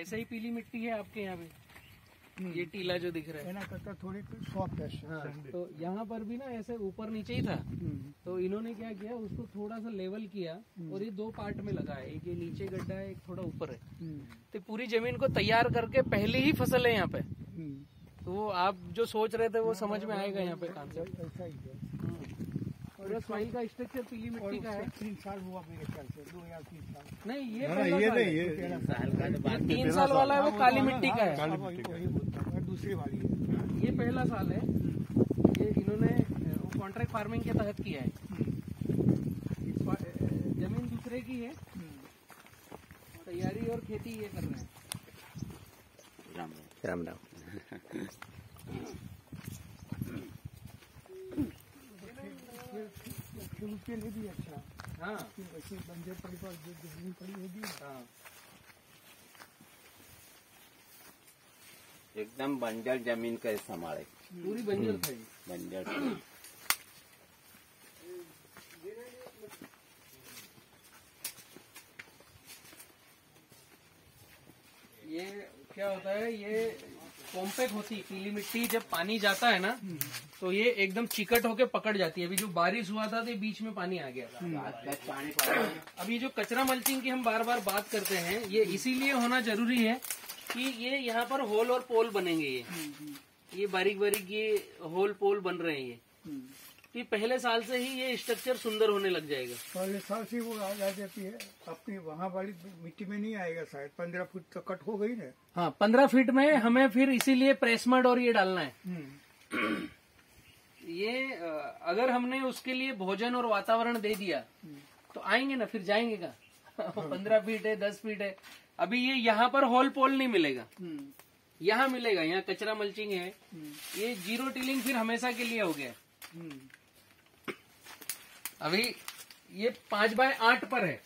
ऐसे ही पीली मिट्टी है आपके यहाँ पे, ये टीला जो दिख रहा है ना करता थोड़ी सॉफ्ट है। हाँ, तो यहाँ पर भी ना ऐसे ऊपर नीचे ही था, तो इन्होंने क्या किया, उसको थोड़ा सा लेवल किया और ये 2 पार्ट में लगा है, एक ये नीचे गड्ढा है, एक थोड़ा ऊपर है। तो पूरी जमीन को तैयार करके पहली ही फसल है यहाँ पे। तो वो आप जो सोच रहे थे वो समझ में आएगा यहाँ पे कॉन्सेप्ट। ऐसा ही है। पूरा सॉइल का स्ट्रक्चर पीली मिट्टी का है। 3 साल हुआ मेरे ख्याल से, 2 या 3 साल। नहीं, ये ये 3 साल वाला है, वो काली मिट्टी का है। दूसरी वाली है। ये पहला साल है, ये इन्होंने कॉन्ट्रैक्ट फार्मिंग के तहत किया है। जमीन दूसरे की है, तैयारी और खेती ये कर रहे हैं। राम राम राम। उसके लिए भी अच्छा। हाँ, वैसे बंजर परिवार जो जमीन पड़ी होगी। हाँ, एकदम बंजर जमीन का संभाले, पूरी बंजर था ये। बंजर। ये क्या होता है, ये कॉम्पैक्ट होती है पीली मिट्टी, जब पानी जाता है ना तो ये एकदम चिकट होके पकड़ जाती है। अभी जो बारिश हुआ था तो बीच में पानी आ गया था। अभी जो कचरा मल्चिंग की हम बार बार बात करते हैं, ये इसीलिए होना जरूरी है कि ये यहाँ पर होल और पोल बनेंगे। ये बारीक बारीक ये होल पोल बन रहे हैं। ये पहले साल से ही ये स्ट्रक्चर सुंदर होने लग जाएगा। पहले साल से वो आ जाती है। अपनी वहाँ वाली मिट्टी में नहीं आएगा शायद। 15 फुट तो कट हो गई ना। हाँ, 15 फीट में हमें फिर इसीलिए प्रेसमड और ये डालना है। ये अगर हमने उसके लिए भोजन और वातावरण दे दिया तो आएंगे ना, फिर जाएंगे का 15 फीट है, 10 फीट है। अभी ये यहाँ पर होल पोल नहीं मिलेगा, यहाँ मिलेगा। यहाँ कचरा मल्चिंग है। ये 0 टिलिंग फिर हमेशा के लिए हो गया। अभी ये 5 बाय 8 पर है,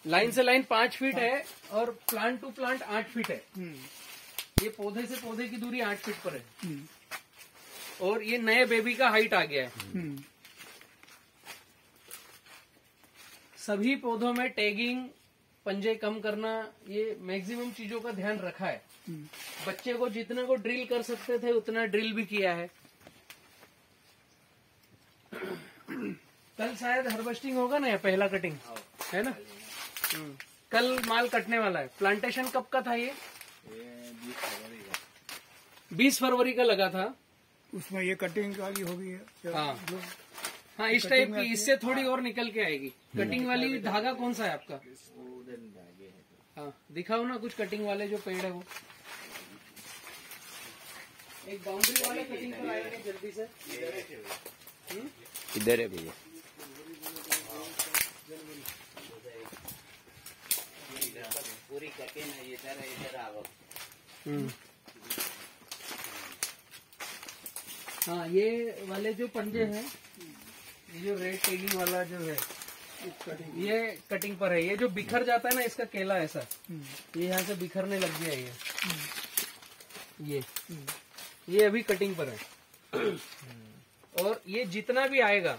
लाइन से लाइन 5 फीट है और प्लांट टू प्लांट 8 फीट है। ये पौधे से पौधे की दूरी 8 फीट पर है। और ये नए बेबी का हाइट आ गया है। सभी पौधों में टैगिंग, पंजे कम करना, ये मैक्सिमम चीजों का ध्यान रखा है। बच्चे को जितने को ड्रिल कर सकते थे उतना ड्रिल भी किया है। कल शायद हार्वेस्टिंग होगा ना, या पहला कटिंग है ना। कल माल कटने वाला है। प्लांटेशन कब का था ये? 20 फरवरी का लगा था। उसमें ये कटिंग वाली होगी। हाँ हाँ, इस टाइप की। इससे थोड़ी और निकल के आएगी। कटिंग वाली धागा कौन सा है आपका? हाँ, दिखाओ ना कुछ कटिंग वाले जो पेड़ है वो। एक बाउंड्री वाले कटिंग पर आएंगे जल्दी से। इधर है भैया। पूरी कटिंग है, इधर आओ। हाँ, ये वाले जो पंजे हैं, ये जो रेड टेगिंग वाला जो है, ये कटिंग पर है। ये जो बिखर जाता है ना, इसका केला ऐसा, ये यहाँ से बिखरने लग गया। ये अभी कटिंग पर है। और ये जितना भी आएगा,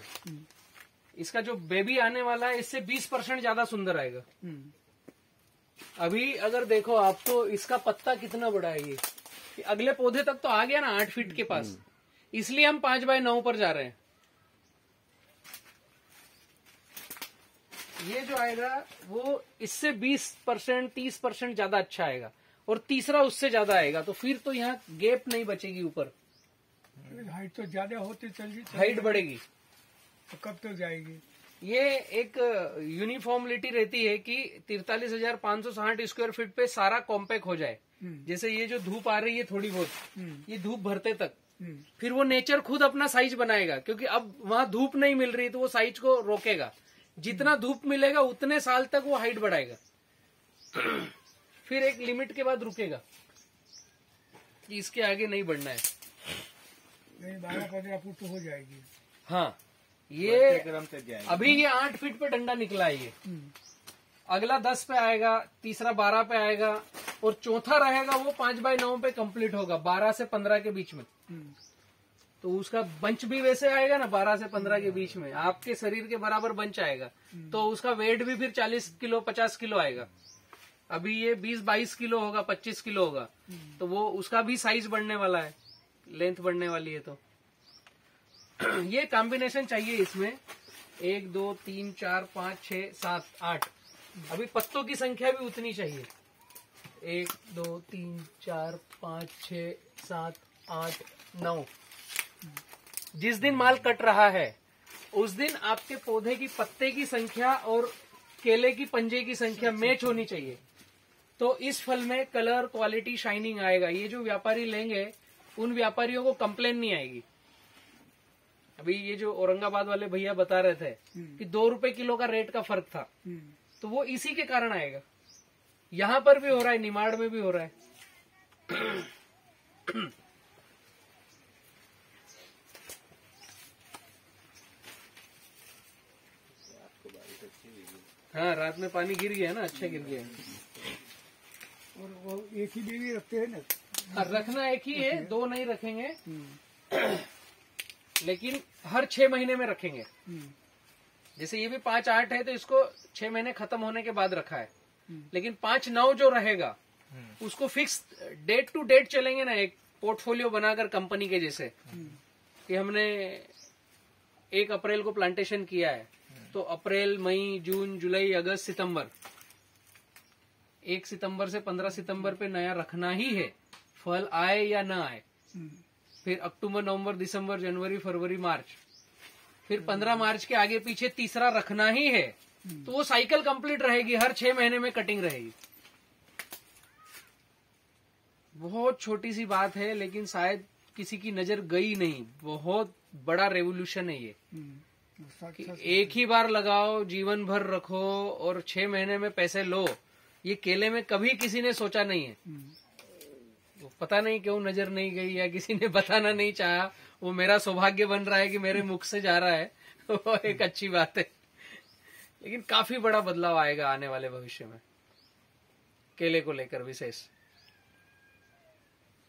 इसका जो बेबी आने वाला है, इससे 20% ज्यादा सुंदर आएगा। अभी अगर देखो आप, तो इसका पत्ता कितना बड़ा है। ये अगले पौधे तक तो आ गया ना 8 फीट के पास। इसलिए हम 5 बाय 9 पर जा रहे हैं। ये जो आएगा वो इससे 20% 30% ज्यादा अच्छा आएगा, और तीसरा उससे ज्यादा आएगा। तो फिर तो यहाँ गैप नहीं बचेगी ऊपर। हाइट तो ज्यादा होती चली, हाइट बढ़ेगी तो कब तक जाएगी? ये एक यूनिफॉर्मिलिटी रहती है कि 43,560 स्क्वायर फीट पे सारा कॉम्पैक्ट हो जाए। जैसे ये जो धूप आ रही है थोड़ी बहुत, ये धूप भरते तक, फिर वो नेचर खुद अपना साइज बनाएगा। क्योंकि अब वहां धूप नहीं मिल रही, तो वो साइज को रोकेगा। जितना धूप मिलेगा उतने साल तक वो हाइट बढ़ाएगा। फिर एक लिमिट के बाद रुकेगा कि इसके आगे नहीं बढ़ना है। 12-15 फुट तो हो जाएगी। हाँ, ये अभी ये 8 फीट पे डंडा निकला है। ये अगला 10 पे आएगा, तीसरा 12 पे आएगा, और चौथा रहेगा वो 5 बाय 9 पे कंप्लीट होगा, 12 से 15 के बीच में। तो उसका बंच भी वैसे आएगा ना, 12 से 15 के बीच में आपके शरीर के बराबर बंच आएगा। तो उसका वेट भी फिर 40 किलो 50 किलो आएगा। अभी ये 20-22 किलो होगा, 25 किलो होगा, तो वो उसका भी साइज बढ़ने वाला है, लेंथ बढ़ने वाली है। तो ये कॉम्बिनेशन चाहिए इसमें 1 2 3 4 5 6 7 8। अभी पत्तों की संख्या भी उतनी चाहिए, 1 2 3 4 5 6 7 8 9। जिस दिन माल कट रहा है उस दिन आपके पौधे की पत्ते की संख्या और केले की पंजे की संख्या मैच होनी चाहिए। तो इस फल में कलर, क्वालिटी, शाइनिंग आएगा। ये जो व्यापारी लेंगे उन व्यापारियों को कंप्लेन नहीं आएगी। अभी ये जो औरंगाबाद वाले भैया बता रहे थे कि 2 रुपए किलो का रेट का फर्क था, तो वो इसी के कारण आएगा। यहां पर भी हो रहा है, निमाड़ में भी हो रहा है। हाँ, रात में पानी गिर गया ना, अच्छा गिर गया। और वो एक ही बीवी रखते हैं ना? हाँ, रखना एक ही है, 2 नहीं रखेंगे, लेकिन हर 6 महीने में रखेंगे। जैसे ये भी 5-8 है तो इसको 6 महीने खत्म होने के बाद रखा है, लेकिन 5-9 जो रहेगा उसको फिक्स डेट टू डेट चलेंगे ना, एक पोर्टफोलियो बनाकर कंपनी के जैसे कि हमने 1 अप्रैल को प्लांटेशन किया है, तो अप्रैल, मई, जून, जुलाई, अगस्त, सितंबर, 1 सितंबर से 15 सितंबर पे नया रखना ही है, फल आए या ना आए। फिर अक्टूबर, नवंबर, दिसंबर, जनवरी, फरवरी, मार्च, फिर 15 मार्च के आगे पीछे तीसरा रखना ही है। तो वो साइकिल कंप्लीट रहेगी, हर 6 महीने में कटिंग रहेगी। बहुत छोटी सी बात है, लेकिन शायद किसी की नजर गई नहीं। बहुत बड़ा रेवोल्यूशन है ये कि एक ही बार लगाओ, जीवन भर रखो और 6 महीने में पैसे लो। ये केले में कभी किसी ने सोचा नहीं है। वो पता नहीं क्यों नजर नहीं गई या किसी ने बताना नहीं चाहा। वो मेरा सौभाग्य बन रहा है कि मेरे मुख से जा रहा है, वो एक अच्छी बात है। लेकिन काफी बड़ा बदलाव आएगा आने वाले भविष्य में केले को लेकर विशेष।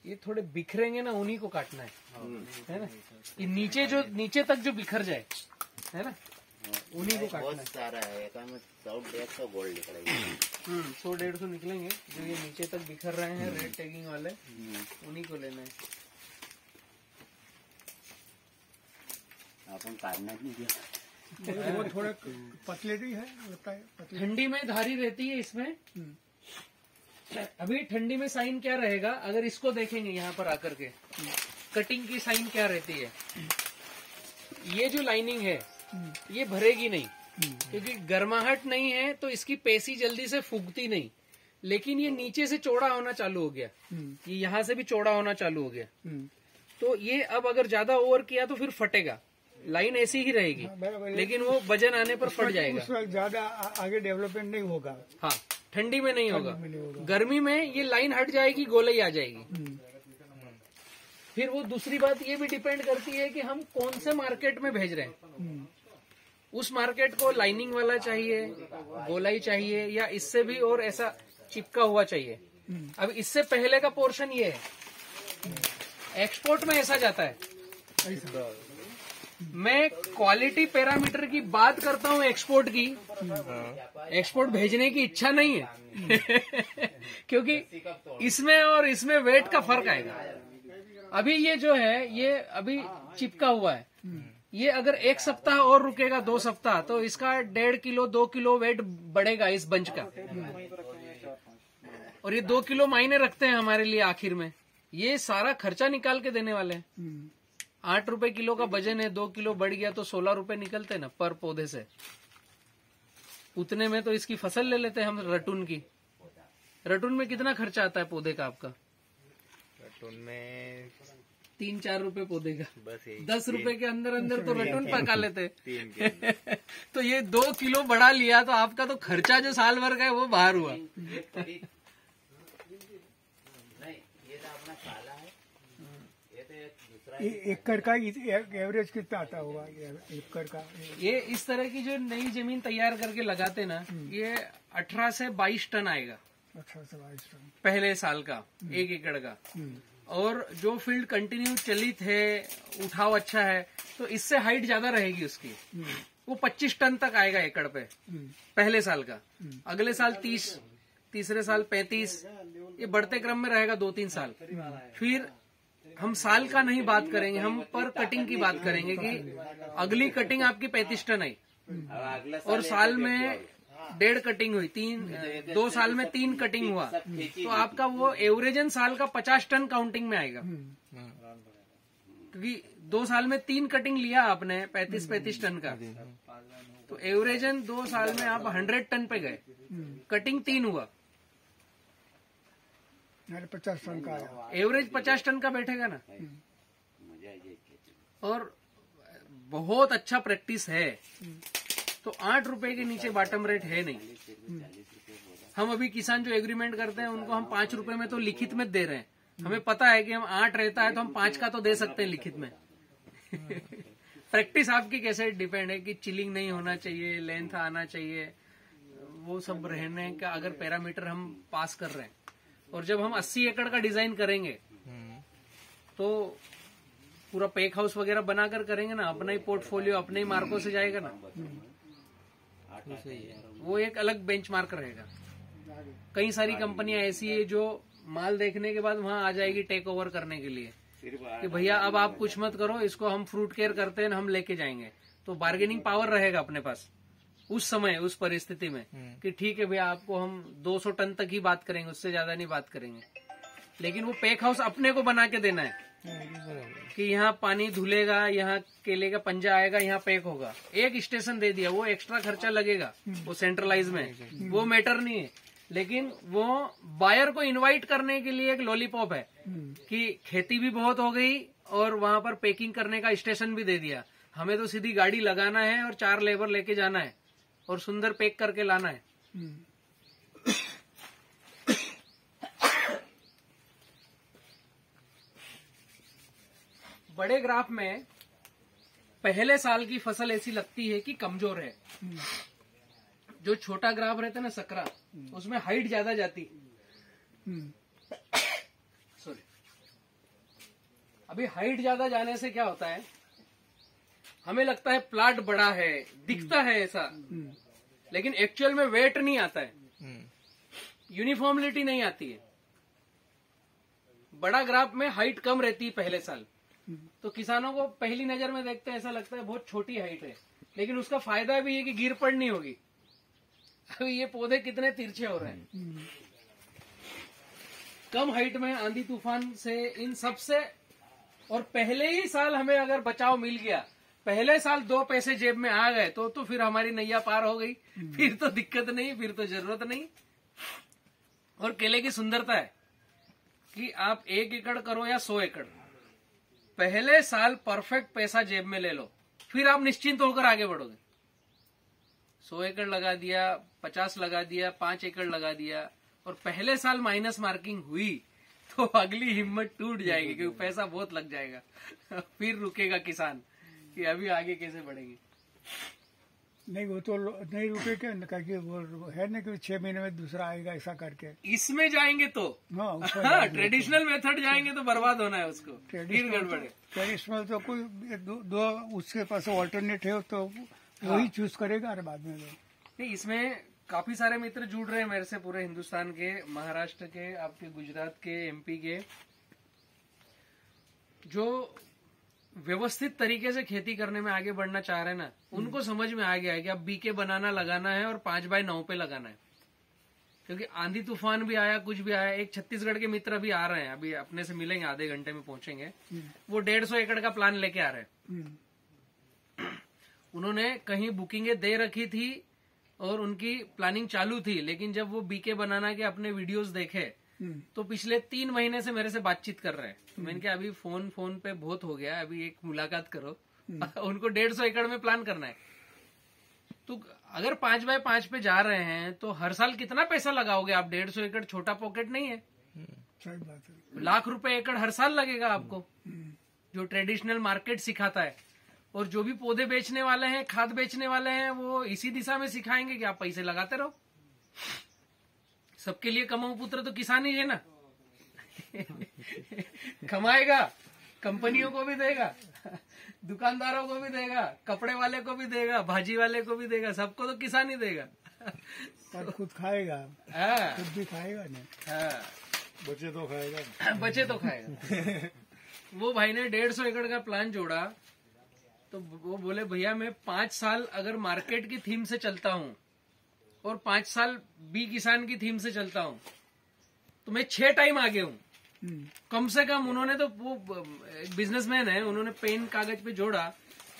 ये थोड़े बिखरेंगे ना, उन्हीं को काटना है ना। ये नीचे तक जो बिखर जाए, है ना, उन्हीं को काटना बहुत है। सारा है, 100-150 गोल्ड निकलेगा। 100-150 निकलेंगे। जो ये नीचे तक बिखर रहे हैं रेड टैगिंग वाले, उन्हीं को लेना है। अपन काटना नहीं दिया। वो थोड़ा पतले भी है, लगता है पतले। ठंडी में धारी रहती है इसमें। अभी ठंडी में साइन क्या रहेगा, अगर इसको देखेंगे यहाँ पर आकर के, कटिंग की साइन क्या रहती है। ये जो लाइनिंग है ये भरेगी नहीं, क्योंकि गर्माहट नहीं है तो इसकी पेशी जल्दी से फूकती नहीं। लेकिन ये नीचे से चौड़ा होना चालू हो गया, ये यहाँ से भी चौड़ा होना चालू हो गया। तो ये अब अगर ज्यादा ओवर किया तो फिर फटेगा। लाइन ऐसी ही रहेगी, लेकिन वो वजन आने पर फट जाएगा। उस वक्त ज्यादा आगे डेवलपमेंट नहीं होगा। हाँ, ठंडी में नहीं होगा। गर्मी में ये लाइन हट जाएगी, गोलाई आ जाएगी। फिर वो दूसरी बात ये भी डिपेंड करती है कि हम कौन से मार्केट में भेज रहे हैं। उस मार्केट को लाइनिंग वाला चाहिए, गोलाई चाहिए, या इससे भी और ऐसा चिपका हुआ चाहिए। अब इससे पहले का पोर्शन ये है। एक्सपोर्ट में ऐसा जाता है। मैं क्वालिटी पैरामीटर की बात करता हूँ एक्सपोर्ट की, एक्सपोर्ट भेजने की इच्छा नहीं है। क्योंकि इसमें और इसमें वेट का फर्क आएगा। अभी ये जो है ये अभी चिपका हुआ है, ये अगर 1 सप्ताह और रुकेगा, 2 सप्ताह, तो इसका 1.5 किलो 2 किलो वेट बढ़ेगा इस बंच का। और ये 2 किलो मायने रखते हैं हमारे लिए आखिर में। ये सारा खर्चा निकाल के देने वाले हैं। 8 रुपए किलो का वजन है, 2 किलो बढ़ गया तो 16 रुपए निकलते हैं ना पर पौधे से। उतने में तो इसकी फसल ले लेते हैं हम रटून की। रटून में कितना खर्चा आता है पौधे का आपका? रटून में 3-4 रुपए पौधे का, बस 10 रुपए के अंदर अंदर तो रटून पका लेते। तो ये 2 किलो बढ़ा लिया तो आपका तो खर्चा जो साल भर का है वो बाहर हुआ। एकड़ का एवरेज कितना आता होगा एकड़ का? ये इस तरह की जो नई जमीन तैयार करके लगाते ना, ये 18 से 22 टन आएगा 18 से 22 टन पहले साल का, 1 एकड़ का। और जो फील्ड कंटिन्यू चलित है, उठाव अच्छा है, तो इससे हाइट ज्यादा रहेगी उसकी। वो 25 टन तक आएगा एकड़ पे पहले साल का। अगले साल 30, तीसरे साल 35, ये बढ़ते क्रम में रहेगा 2-3 साल। फिर हम साल का नहीं बात करेंगे, हम पर कटिंग की बात करेंगे कि अगली कटिंग आपकी 35 टन आई और साल में 1.5 कटिंग हुई, 2 साल में 3 कटिंग हुआ, तो आपका वो एवरेजन साल का 50 टन काउंटिंग में आएगा। क्योंकि 2 साल में 3 कटिंग लिया आपने 35 टन का, तो एवरेजन 2 साल में आप 100 टन पे गए, कटिंग 3 हुआ, 50 टन का आया। एवरेज 50 टन का बैठेगा ना। और बहुत अच्छा प्रैक्टिस है। तो 8 रुपए के नीचे बॉटम रेट है नहीं। हम अभी किसान जो एग्रीमेंट करते हैं उनको हम 5 रुपए में तो लिखित में दे रहे हैं। हमें पता है कि हम 8 रहता है तो हम 5 का तो दे सकते हैं लिखित में। प्रैक्टिस आपकी कैसे डिपेंड है कि चिलिंग नहीं होना चाहिए, लेंथ आना चाहिए, वो सब रहने का अगर पैरामीटर हम पास कर रहे हैं। और जब हम 80 एकड़ का डिजाइन करेंगे तो पूरा पैक हाउस वगैरह बनाकर करेंगे ना, अपना ही पोर्टफोलियो अपने ही मार्कों से जाएगा ना, वो एक अलग बेंचमार्क रहेगा। कई सारी कंपनियां ऐसी है जो माल देखने के बाद वहां आ जाएगी टेक ओवर करने के लिए कि भैया अब आप कुछ मत करो, इसको हम फ्रूट केयर करते हैं, हम लेके जाएंगे। तो बार्गेनिंग पावर रहेगा अपने पास उस समय, उस परिस्थिति में कि ठीक है भैया आपको हम 200 टन तक ही बात करेंगे, उससे ज्यादा नहीं बात करेंगे। लेकिन वो पैक हाउस अपने को बना के देना है कि यहाँ पानी धुलेगा, यहाँ केले का पंजा आएगा, यहाँ पैक होगा। एक स्टेशन दे दिया, वो एक्स्ट्रा खर्चा लगेगा, वो सेंट्रलाइज में, वो मैटर नहीं है। लेकिन वो बायर को इनवाइट करने के लिए एक लॉलीपॉप है कि खेती भी बहुत हो गई और वहां पर पैकिंग करने का स्टेशन भी दे दिया। हमें तो सीधी गाड़ी लगाना है और 4 लेबर लेके जाना है और सुंदर पैक करके लाना है। बड़े ग्राफ में पहले साल की फसल ऐसी लगती है कि कमजोर है। जो छोटा ग्राफ रहता है ना सकरा, उसमें हाइट ज्यादा जाती। सॉरी, अभी हाइट ज्यादा जाने से क्या होता है, हमें लगता है प्लाट बड़ा है, दिखता है ऐसा, लेकिन एक्चुअल में वेट नहीं आता है, यूनिफॉर्मिलिटी नहीं आती है। बड़ा ग्राफ में हाइट कम रहती है पहले साल, तो किसानों को पहली नजर में देखते हैं ऐसा लगता है बहुत छोटी हाइट है, लेकिन उसका फायदा भी है कि गिर पड़ नहीं होगी। अभी ये पौधे कितने तिरछे हो रहे हैं। कम हाइट में आंधी तूफान से इन सब से, और पहले ही साल हमें अगर बचाव मिल गया, पहले साल 2 पैसे जेब में आ गए तो फिर हमारी नैया पार हो गई, फिर तो दिक्कत नहीं, फिर तो जरूरत नहीं। और केले की सुंदरता है कि आप 1 एकड़ करो या 100 एकड़, पहले साल परफेक्ट पैसा जेब में ले लो, फिर आप निश्चिंत होकर आगे बढ़ोगे। 100 एकड़ लगा दिया, 50 लगा दिया, 5 एकड़ लगा दिया, और पहले साल माइनस मार्किंग हुई तो अगली हिम्मत टूट जाएगी क्योंकि पैसा बहुत लग जाएगा। फिर रुकेगा किसान कि अभी आगे कैसे बढ़ेंगे। नहीं, वो तो नहीं रुके क्योंकि वो है ना कि 6 महीने में दूसरा आएगा ऐसा करके। इसमें जाएंगे तो हाँ, ट्रेडिशनल मेथड जाएंगे तो बर्बाद होना है उसको, फिर गड़बड़े। ट्रेडिशनल तो कोई दो उसके पास ऑल्टरनेट है तो वही चूज करेगा। और बाद में नहीं, इसमें काफी सारे मित्र जुड़ रहे हैं मेरे से, पूरे हिंदुस्तान के, महाराष्ट्र के, आपके गुजरात के, एमपी के, जो व्यवस्थित तरीके से खेती करने में आगे बढ़ना चाह रहे हैं ना, उनको समझ में आ गया है कि अब बीके बनाना लगाना है और 5x9 पे लगाना है। क्योंकि आंधी तूफान भी आया, कुछ भी आया। एक छत्तीसगढ़ के मित्र भी आ रहे हैं, अभी अपने से मिलेंगे, आधे घंटे में पहुंचेंगे। वो 150 एकड़ का प्लान लेके आ रहे हैं। उन्होंने कहीं बुकिंगें दे रखी थी और उनकी प्लानिंग चालू थी, लेकिन जब वो बीके बनाना के अपने वीडियोस देखे तो पिछले 3 महीने से मेरे से बातचीत कर रहे हैं। तो मैंने कहा अभी फोन पे बहुत हो गया, अभी एक मुलाकात करो। उनको 150 एकड़ में प्लान करना है। तो अगर 5x5 पे जा रहे हैं तो हर साल कितना पैसा लगाओगे आप? 150 एकड़ छोटा पॉकेट नहीं है। सही बात है। लाख रुपए एकड़ हर साल लगेगा आपको, जो ट्रेडिशनल मार्केट सिखाता है। और जो भी पौधे बेचने वाले हैं, खाद बेचने वाले हैं, वो इसी दिशा में सिखाएंगे कि आप पैसे लगाते रहो। सबके लिए कमाऊ पुत्र तो किसान ही है ना। कमाएगा, कंपनियों को भी देगा, दुकानदारों को भी देगा, कपड़े वाले को भी देगा, भाजी वाले को भी देगा, सबको तो किसान ही देगा। पर खुद खाएगा, हाँ खुद भी खाएगा ना, हाँ, बचे तो खाएगा। बचे तो खाएगा। वो भाई ने 150 एकड़ का प्लान जोड़ा, तो वो बोले भैया मैं 5 साल अगर मार्केट की थीम से चलता हूँ और 5 साल बी किसान की थीम से चलता हूँ तो मैं 6 टाइम आगे हूँ कम से कम। उन्होंने तो वो बिजनेसमैन है, उन्होंने पेन कागज पे जोड़ा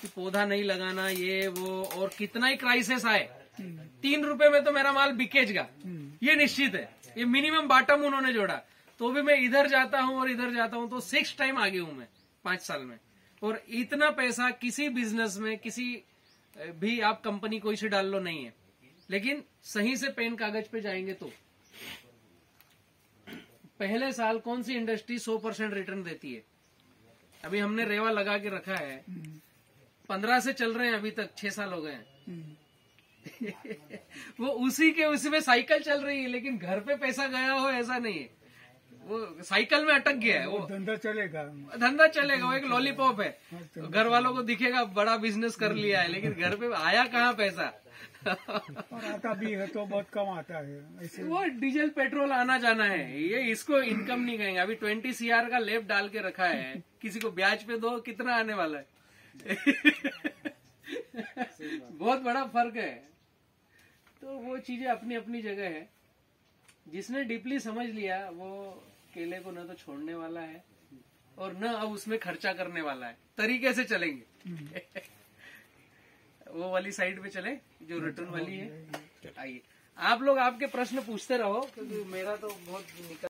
कि पौधा नहीं लगाना ये वो, और कितना ही क्राइसिस आए 3 रुपए में तो मेरा माल बिकेगा ये निश्चित है। ये मिनिमम बॉटम उन्होंने जोड़ा, तो भी मैं इधर जाता हूँ और इधर जाता हूँ तो 6 टाइम आगे हूँ मैं 5 साल में। और इतना पैसा किसी बिजनेस में किसी भी आप कंपनी कोई सी डाल लो नहीं है, लेकिन सही से पेन कागज पे जाएंगे तो। पहले साल कौन सी इंडस्ट्री 100% रिटर्न देती है? अभी हमने रेवा लगा के रखा है, 15 से चल रहे हैं अभी तक, 6 साल हो गए हैं। वो उसी में साइकिल चल रही है, लेकिन घर पे पैसा गया हो ऐसा नहीं है, वो साइकिल में अटक गया है। वो धंधा चलेगा, धंधा चलेगा, वो एक लॉलीपॉप है, घर वालों को दिखेगा बड़ा बिजनेस कर लिया है, लेकिन घर पे आया कहाँ पैसा। और आता भी है तो बहुत कम आता है ऐसे। वो डीजल पेट्रोल आना जाना है, ये इसको इनकम नहीं कहेंगे। अभी 20 CR का लेप डाल के रखा है, किसी को ब्याज पे दो कितना आने वाला है। बहुत बड़ा फर्क है। तो वो चीजें अपनी अपनी जगह है। जिसने डीपली समझ लिया वो केले को न तो छोड़ने वाला है और न अब उसमें खर्चा करने वाला है, तरीके से चलेंगे। वो वाली साइड पे चले जो रिटर्न वाली है। आइए आप लोग आपके प्रश्न पूछते रहो, क्योंकि मेरा तो बहुत निकल